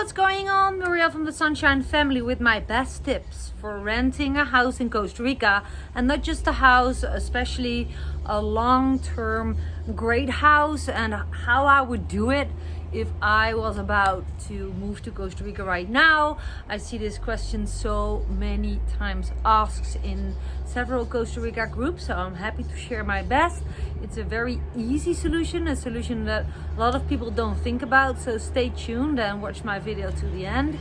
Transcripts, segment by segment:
what's going on? Muriel from the Sunshine Family with my best tips for renting a house in Costa Rica. And not just a house, especially a long-term great house, and how I would do it if I was about to move to Costa Rica right now. I see this question so many times asked in several Costa Rica groups, so I'm happy to share my best. It's a very easy solution, a solution that a lot of people don't think about, so stay tuned and watch my video to the end.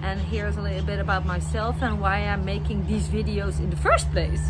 And here's a little bit about myself and why I'm making these videos in the first place.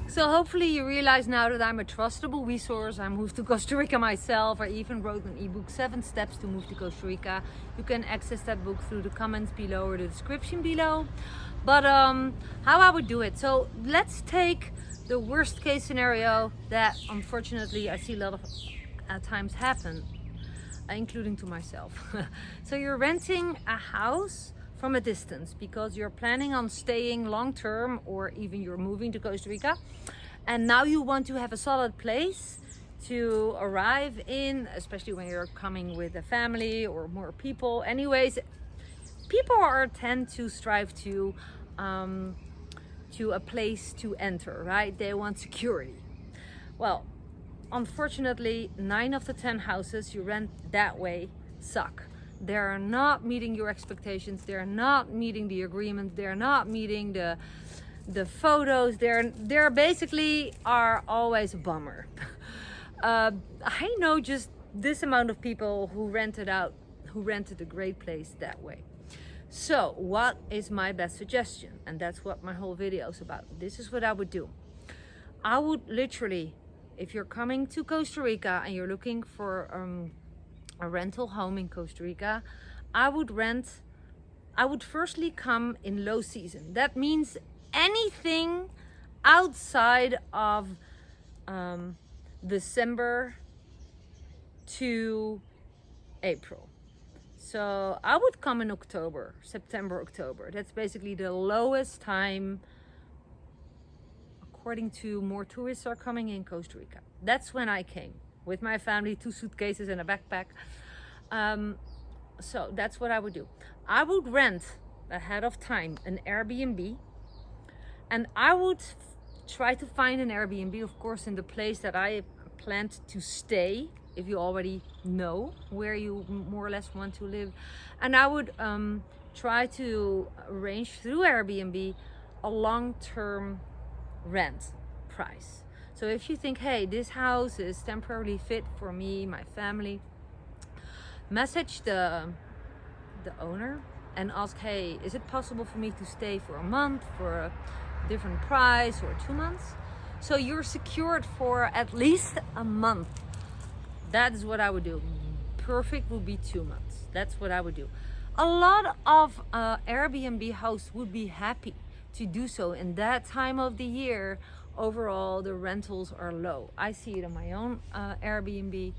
So hopefully you realize now that I'm a trustable resource. I moved to Costa Rica myself. I even wrote an ebook, 7 Steps to Move to Costa Rica. You can access that book through the comments below or the description below. But how I would do it. So let's take the worst case scenario that unfortunately I see a lot of times happen, including to myself. So you're renting a house from a distance because you're planning on staying long term, or even you're moving to Costa Rica, and now you want to have a solid place to arrive in, especially when you're coming with a family or more people. Anyways, people tend to strive to a place to enter, right? They want security. Well, unfortunately, 9 of the 10 houses you rent that way suck. They're not meeting your expectations. They're not meeting the agreement. They're not meeting the photos. They're basically are always a bummer. I know just this amount of people who rented a great place that way. So what is my best suggestion? And that's what my whole video is about. This is what I would do. I would literally, if you're coming to Costa Rica and you're looking for a rental home in Costa Rica, I would firstly come in low season. That means anything outside of December to April. So I would come in October, September, October. That's basically the lowest time according to more tourists are coming in Costa Rica. That's when I came with my family, 2 suitcases and a backpack. So that's what I would do. I would rent ahead of time an Airbnb, and I would try to find an Airbnb, of course, in the place that I planned to stay, if you already know where you more or less want to live. And I would try to arrange through Airbnb a long-term rent price. So if you think, hey, this house is temporarily fit for me, my family, message the owner and ask, hey, is it possible for me to stay for a month for a different price, or 2 months? So you're secured for at least a month. That is what I would do. Perfect would be 2 months. That's what I would do. A lot of Airbnb hosts would be happy to do so in that time of the year. Overall, the rentals are low. I see it on my own Airbnb.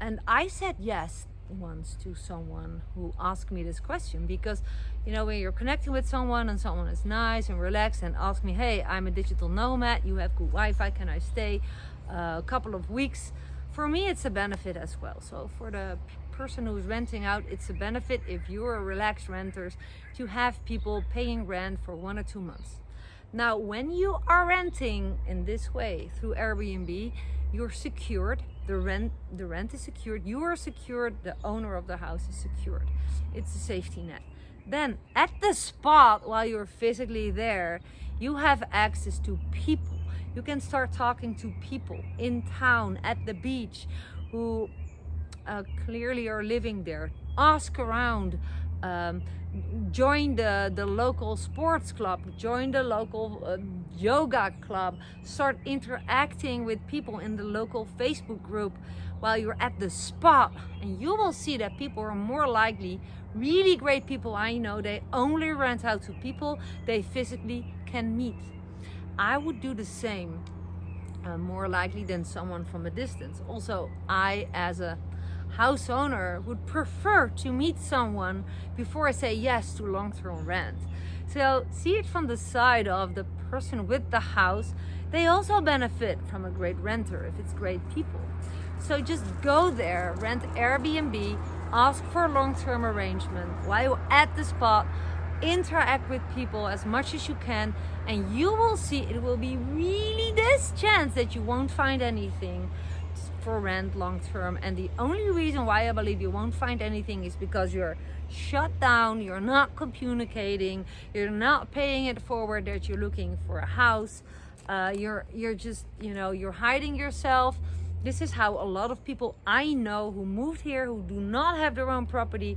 And I said yes once to someone who asked me this question, because, you know, when you're connecting with someone and someone is nice and relaxed and asks me, hey, I'm a digital nomad, you have good Wi-Fi, can I stay a couple of weeks? For me, it's a benefit as well. So for the person who's renting out, it's a benefit if you're a relaxed renter to have people paying rent for 1 or 2 months. Now, when you are renting in this way through Airbnb, you're secured. The rent is secured. You are secured. The owner of the house is secured. It's a safety net. Then at the spot, while you're physically there, you have access to people. You can start talking to people in town, at the beach, who clearly are living there. Ask around. Join the local sports club, join the local yoga club, start interacting with people in the local Facebook group while you're at the spot, and you will see that people are more likely, really great people I know, they only rent out to people they physically can meet. I would do the same, more likely than someone from a distance. Also, I as a house owner would prefer to meet someone before I say yes to long-term rent. So see it from the side of the person with the house. They also benefit from a great renter if it's great people. So just go there, rent Airbnb, ask for a long-term arrangement while you're at the spot, interact with people as much as you can, and you will see it will be really this chance that you won't find anything for rent long term. And the only reason why I believe you won't find anything is because you're shut down, you're not communicating, you're not paying it forward that you're looking for a house, you're just, you're hiding yourself. This is how a lot of people I know who moved here, who do not have their own property,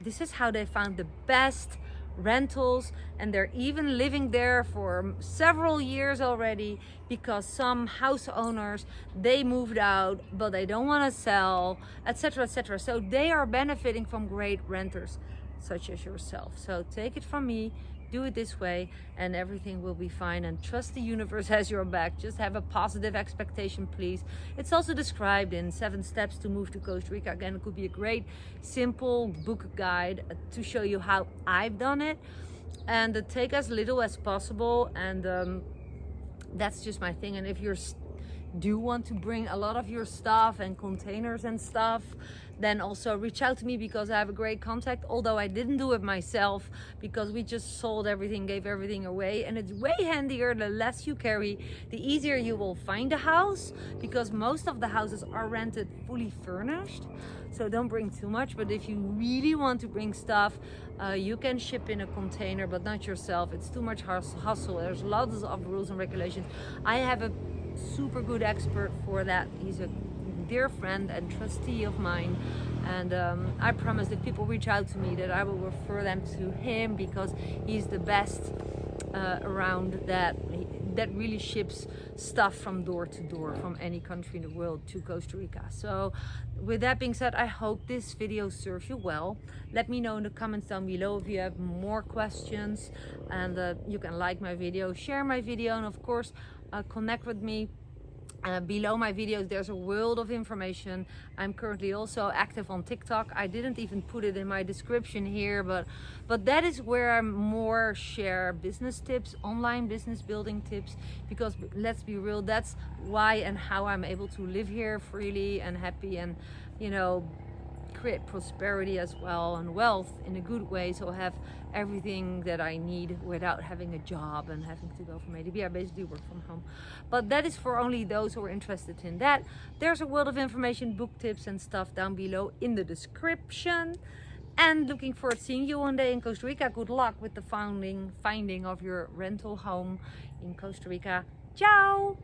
this is how they found the best rentals, and they're even living there for several years already, because some house owners, they moved out but they don't want to sell, etc., etc. So they are benefiting from great renters such as yourself. So take it from me, do it this way and everything will be fine, and trust the universe has your back. Just have a positive expectation, please. It's also described in 7 Steps to Move to Costa Rica. Again, it could be a great simple book guide to show you how I've done it, and take as little as possible, and that's just my thing. And if you do want to bring a lot of your stuff and containers and stuff, then also reach out to me, because I have a great contact, although I didn't do it myself because we just sold everything, gave everything away. And it's way handier. The less you carry, the easier you will find a house, because most of the houses are rented fully furnished. So don't bring too much, but if you really want to bring stuff, you can ship in a container, but not yourself. It's too much hustle. There's lots of rules and regulations. I have a super good expert for that. He's a dear friend and trustee of mine, and I promise if people reach out to me that I will refer them to him, because he's the best around that really ships stuff from door to door from any country in the world to Costa Rica. So with that being said, I hope this video serves you well. Let me know in the comments down below if you have more questions, and you can like my video, share my video, and of course connect with me. Below my videos there's a world of information. I'm currently also active on TikTok. I didn't even put it in my description here, but that is where I more share business tips, online business building tips, because let's be real, that's why and how I'm able to live here freely and happy, and create prosperity as well, and wealth in a good way. So I have everything that I need without having a job and having to go from A to B. I basically work from home, but that is for only those who are interested in that. There's a world of information, book tips and stuff down below in the description, and looking forward to seeing you one day in Costa Rica. Good luck with the finding of your rental home in Costa Rica. Ciao.